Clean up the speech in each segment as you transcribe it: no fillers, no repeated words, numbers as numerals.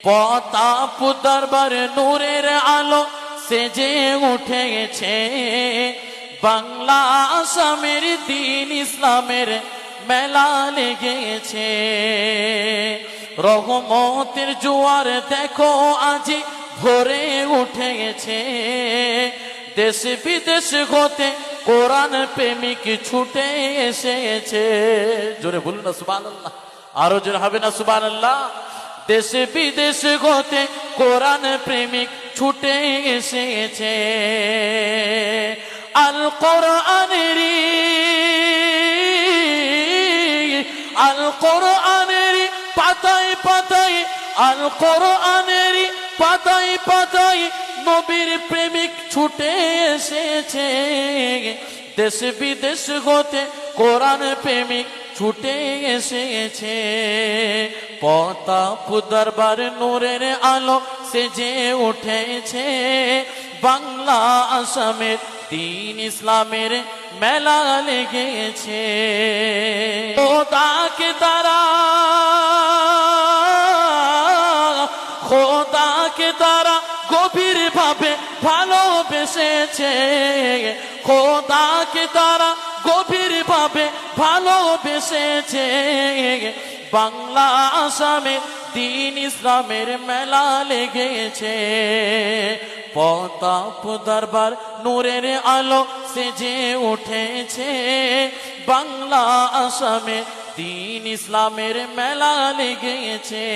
প্রতাপ দরবার নূরের আলো সেজে উঠেছে, বাংলা আসামের দিন ইসলামের মেলা লেগেছে। রহমতের জোয়ার দেখো আজি ভরে উঠেছে, দেশ বিদেশ হতে কোরআন প্রেমিক ছুটে এসেছে। জোরে বলুন না সুবহানাল্লাহ, আরো জোরে হবে না সুবহানাল্লাহ। দেশ বিদেশ হতে কোরআন প্রেমিক ছুটে এসেছে। আল কোরআনেরই পাতায় পাতায়, আল কোরআনেরই পাতায় পাতায় নবীর প্রেমিক ছুটে এসেছে। দেশ বিদেশ হতে কোরআন প্রেমিক ছুটে এসেছে। প্রতাপ দরবার নূরের আলো সেজে উঠেছে, বাংলা আসামের দিন ইসলামের মেলা লেগেছে। খোদাকে তারা গভীর ভাবে ভালোবেসেছে, খোদাকে তারা গভীর ভাবে ভালোবেসেছে। বাংলা আসামে দিন ইসলামের মেলা লেগেছে। প্রতাপ দরবার নূরের আলো সেজে উঠেছে, বাংলা আসামে দিন ইসলামের মেলা লেগেছে।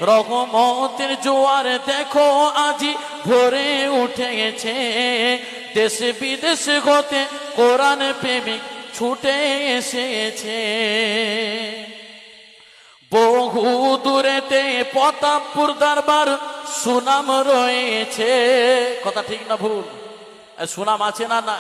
রহমতের জোয়ার দেখো আজি ভরে উঠেছে, দেশ বিদেশ হতে কোরআন প্রেমিক ছুটে এসেছে। বহু দূরেতে প্রতাপপুর দরবার সুনাম রয়েছে। কথা ঠিক না ভুল? সুনাম আছে না? না।